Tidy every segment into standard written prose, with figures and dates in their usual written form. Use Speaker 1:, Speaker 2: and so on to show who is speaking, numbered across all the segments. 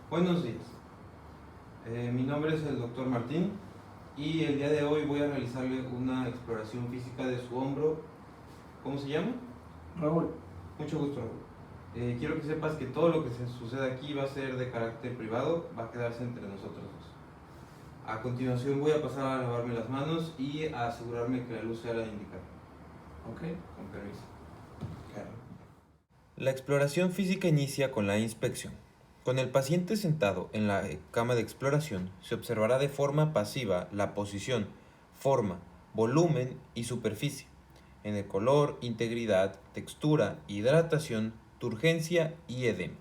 Speaker 1: Buenos días. Mi nombre es el doctor Martín y el día de hoy voy a realizarle una exploración física de su hombro. ¿Cómo se llama?
Speaker 2: Raúl,
Speaker 1: Mucho gusto, Raúl. Quiero que sepas que todo lo que se suceda aquí va a ser de carácter privado, va a quedarse entre nosotros dos. A continuación voy a pasar a lavarme las manos y a asegurarme que la luz sea la indicada.
Speaker 2: ok.
Speaker 1: Con permiso. La exploración física inicia con la inspección. Con el paciente sentado en la cama de exploración, se observará de forma pasiva la posición, forma, volumen y superficie, en el color, integridad, textura, hidratación, turgencia y edema.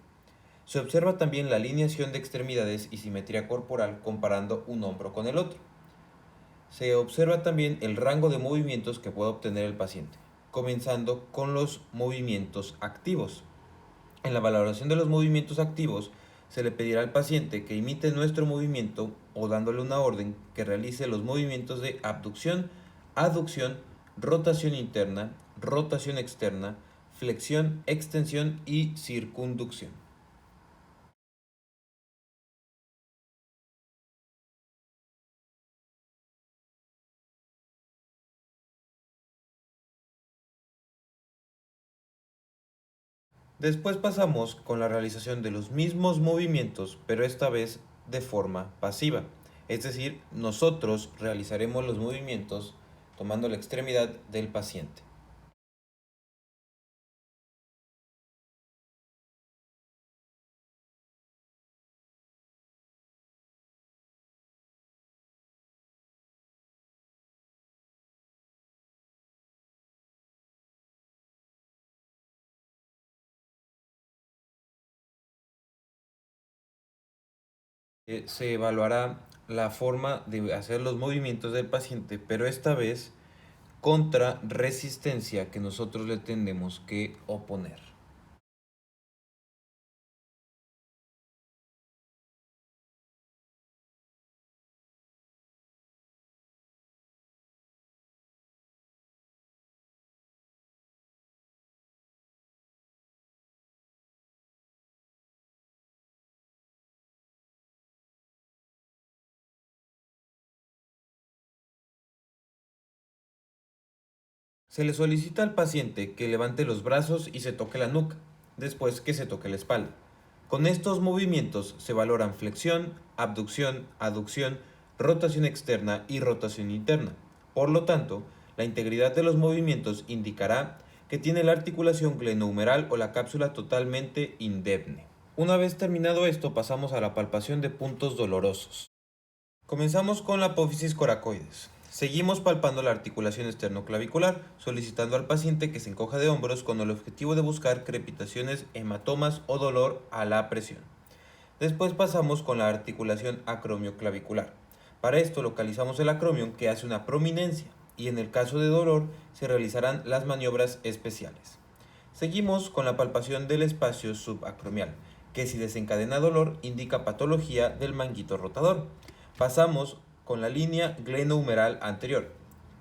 Speaker 1: Se observa también la alineación de extremidades y simetría corporal comparando un hombro con el otro. Se observa también el rango de movimientos que puede obtener el paciente, comenzando con los movimientos activos. En la valoración de los movimientos activos, se le pedirá al paciente que imite nuestro movimiento o dándole una orden que realice los movimientos de abducción, aducción, rotación interna, rotación externa, flexión, extensión y circunducción. Después pasamos con la realización de los mismos movimientos, pero esta vez de forma pasiva. Es decir, nosotros realizaremos los movimientos tomando la extremidad del paciente. Se evaluará la forma de hacer los movimientos del paciente, pero esta vez contra resistencia que nosotros le tenemos que oponer. Se le solicita al paciente que levante los brazos y se toque la nuca, después que se toque la espalda. Con estos movimientos se valoran flexión, abducción, aducción, rotación externa y rotación interna. Por lo tanto, la integridad de los movimientos indicará que tiene la articulación glenohumeral o la cápsula totalmente indemne. Una vez terminado esto, pasamos a la palpación de puntos dolorosos. Comenzamos con la apófisis coracoides. Seguimos palpando la articulación esternoclavicular, solicitando al paciente que se encoja de hombros con el objetivo de buscar crepitaciones, hematomas o dolor a la presión. Después pasamos con la articulación acromioclavicular. Para esto localizamos el acromion que hace una prominencia y en el caso de dolor se realizarán las maniobras especiales. Seguimos con la palpación del espacio subacromial, que si desencadena dolor indica patología del manguito rotador. Pasamos con la línea glenohumeral anterior,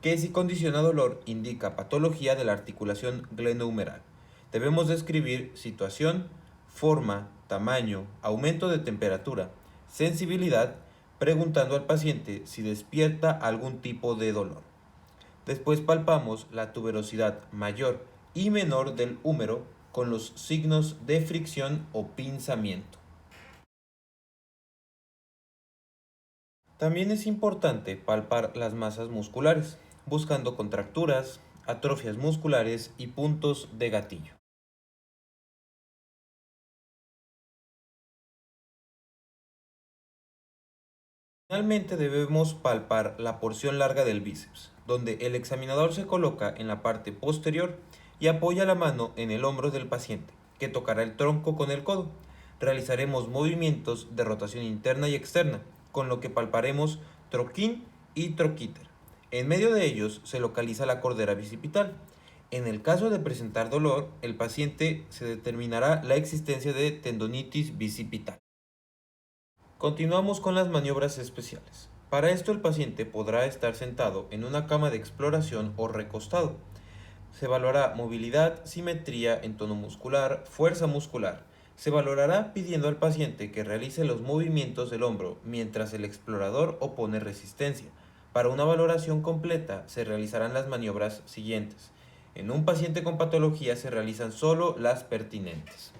Speaker 1: que si condiciona dolor indica patología de la articulación glenohumeral. Debemos describir situación, forma, tamaño, aumento de temperatura, sensibilidad, preguntando al paciente si despierta algún tipo de dolor. Después palpamos la tuberosidad mayor y menor del húmero con los signos de fricción o pinzamiento. También es importante palpar las masas musculares, buscando contracturas, atrofias musculares y puntos de gatillo. Finalmente debemos palpar la porción larga del bíceps, donde el examinador se coloca en la parte posterior y apoya la mano en el hombro del paciente, que tocará el tronco con el codo. Realizaremos movimientos de rotación interna y externa, con lo que palparemos troquín y troquíter. En medio de ellos se localiza la cordera bicipital. En el caso de presentar dolor, el paciente se determinará la existencia de tendonitis bicipital. Continuamos con las maniobras especiales. Para esto el paciente podrá estar sentado en una cama de exploración o recostado. Se evaluará movilidad, simetría en tono muscular, fuerza muscular, Se valorará pidiendo al paciente que realice los movimientos del hombro mientras el explorador opone resistencia. Para una valoración completa se realizarán las maniobras siguientes. En un paciente con patología se realizan solo las pertinentes.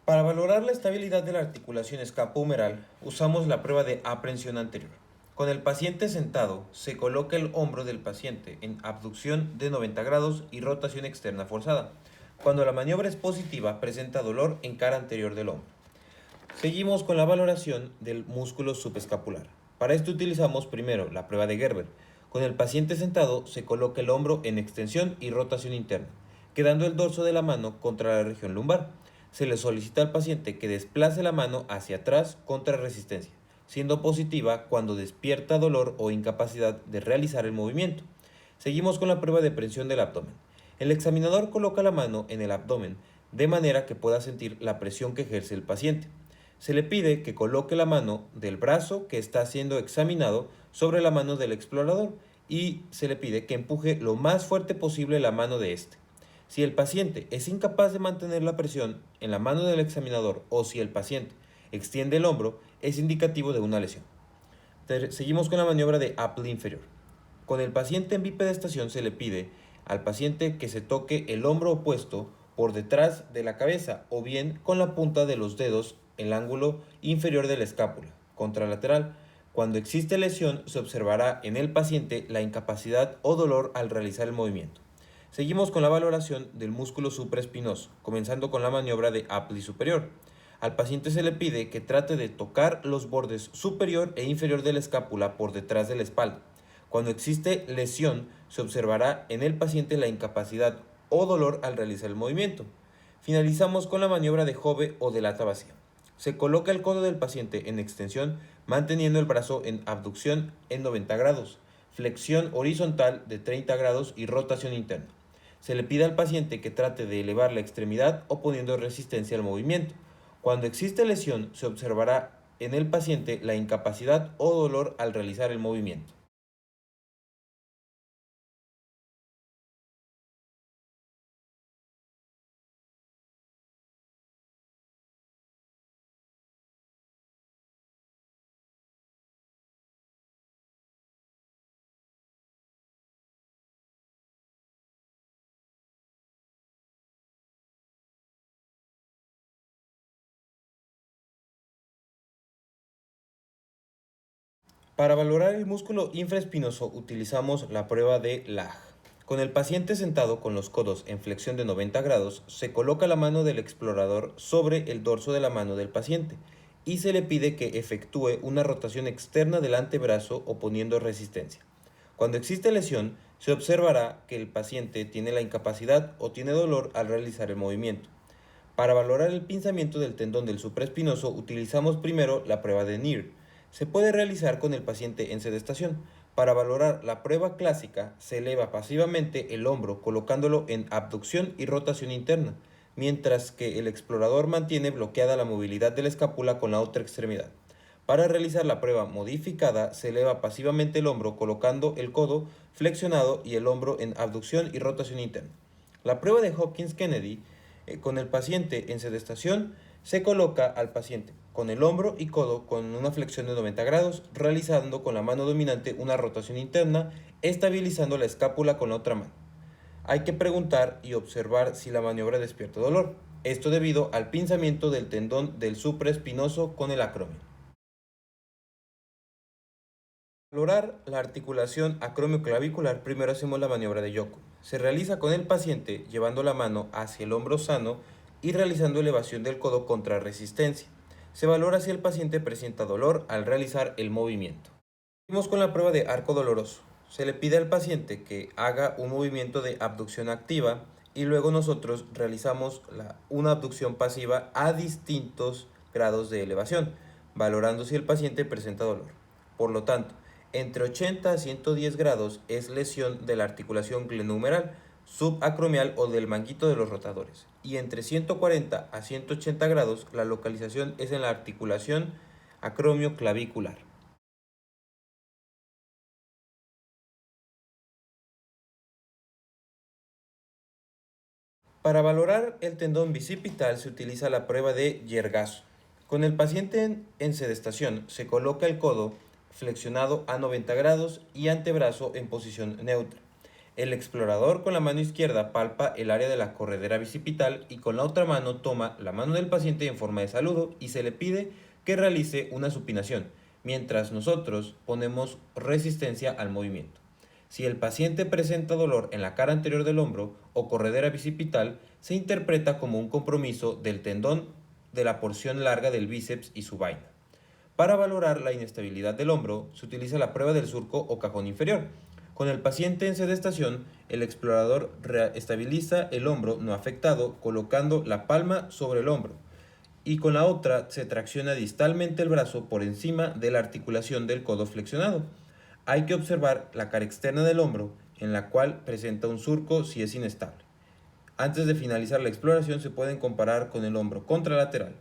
Speaker 1: Para valorar la estabilidad de la articulación escapohumeral, usamos la prueba de aprensión anterior. Con el paciente sentado, se coloca el hombro del paciente en abducción de 90 grados y rotación externa forzada. Cuando la maniobra es positiva, presenta dolor en cara anterior del hombro. Seguimos con la valoración del músculo subescapular. Para esto utilizamos primero la prueba de Gerber. Con el paciente sentado se coloca el hombro en extensión y rotación interna, quedando el dorso de la mano contra la región lumbar. Se le solicita al paciente que desplace la mano hacia atrás contra resistencia, siendo positiva cuando despierta dolor o incapacidad de realizar el movimiento. Seguimos con la prueba de presión del abdomen. El examinador coloca la mano en el abdomen de manera que pueda sentir la presión que ejerce el paciente. Se le pide que coloque la mano del brazo que está siendo examinado sobre la mano del explorador y se le pide que empuje lo más fuerte posible la mano de este. Si el paciente es incapaz de mantener la presión en la mano del examinador o si el paciente extiende el hombro, es indicativo de una lesión. Seguimos con la maniobra de Apple inferior. Con el paciente en bipedestación se le pide al paciente que se toque el hombro opuesto por detrás de la cabeza o bien con la punta de los dedos el ángulo inferior de la escápula, contralateral. Cuando existe lesión se observará en el paciente la incapacidad o dolor al realizar el movimiento. Seguimos con la valoración del músculo supraespinoso, comenzando con la maniobra de Apple superior. Al paciente se le pide que trate de tocar los bordes superior e inferior de la escápula por detrás de la espalda. Cuando existe lesión, se observará en el paciente la incapacidad o dolor al realizar el movimiento. Finalizamos con la maniobra de Jove o de lata vacía. Se coloca el codo del paciente en extensión, manteniendo el brazo en abducción en 90 grados, flexión horizontal de 30 grados y rotación interna. Se le pide al paciente que trate de elevar la extremidad oponiendo resistencia al movimiento. Cuando existe lesión, se observará en el paciente la incapacidad o dolor al realizar el movimiento. Para valorar el músculo infraespinoso utilizamos la prueba de Lage. Con el paciente sentado con los codos en flexión de 90 grados, se coloca la mano del explorador sobre el dorso de la mano del paciente y se le pide que efectúe una rotación externa del antebrazo oponiendo resistencia. Cuando existe lesión, se observará que el paciente tiene la incapacidad o tiene dolor al realizar el movimiento. Para valorar el pinzamiento del tendón del supraespinoso utilizamos primero la prueba de Neer. Se puede realizar con el paciente en sedestación. Para valorar la prueba clásica, se eleva pasivamente el hombro colocándolo en abducción y rotación interna, mientras que el explorador mantiene bloqueada la movilidad de la escápula con la otra extremidad. Para realizar la prueba modificada, se eleva pasivamente el hombro colocando el codo flexionado y el hombro en abducción y rotación interna. La prueba de Hopkins-Kennedy con el paciente en sedestación, se coloca al paciente con el hombro y codo con una flexión de 90 grados, realizando con la mano dominante una rotación interna, estabilizando la escápula con la otra mano. Hay que preguntar y observar si la maniobra despierta dolor. Esto debido al pinzamiento del tendón del supraespinoso con el acromio. Para valorar la articulación acromioclavicular, primero hacemos la maniobra de Yoko. Se realiza con el paciente llevando la mano hacia el hombro sano y realizando elevación del codo contra resistencia. Se valora si el paciente presenta dolor al realizar el movimiento. Seguimos con la prueba de arco doloroso. Se le pide al paciente que haga un movimiento de abducción activa y luego nosotros realizamos una abducción pasiva a distintos grados de elevación, valorando si el paciente presenta dolor. Por lo tanto, entre 80 a 110 grados es lesión de la articulación glenohumeral, subacromial o del manguito de los rotadores. Y entre 140 a 180 grados la localización es en la articulación acromioclavicular. Para valorar el tendón bicipital se utiliza la prueba de Yergazo. Con el paciente en sedestación se coloca el codo flexionado a 90 grados y antebrazo en posición neutra. El explorador con la mano izquierda palpa el área de la corredera bicipital y con la otra mano toma la mano del paciente en forma de saludo y se le pide que realice una supinación, mientras nosotros ponemos resistencia al movimiento. Si el paciente presenta dolor en la cara anterior del hombro o corredera bicipital, se interpreta como un compromiso del tendón de la porción larga del bíceps y su vaina. Para valorar la inestabilidad del hombro, se utiliza la prueba del surco o cajón inferior. Con el paciente en sedestación, el explorador estabiliza el hombro no afectado colocando la palma sobre el hombro y con la otra se tracciona distalmente el brazo por encima de la articulación del codo flexionado. Hay que observar la cara externa del hombro, en la cual presenta un surco si es inestable. Antes de finalizar la exploración se pueden comparar con el hombro contralateral.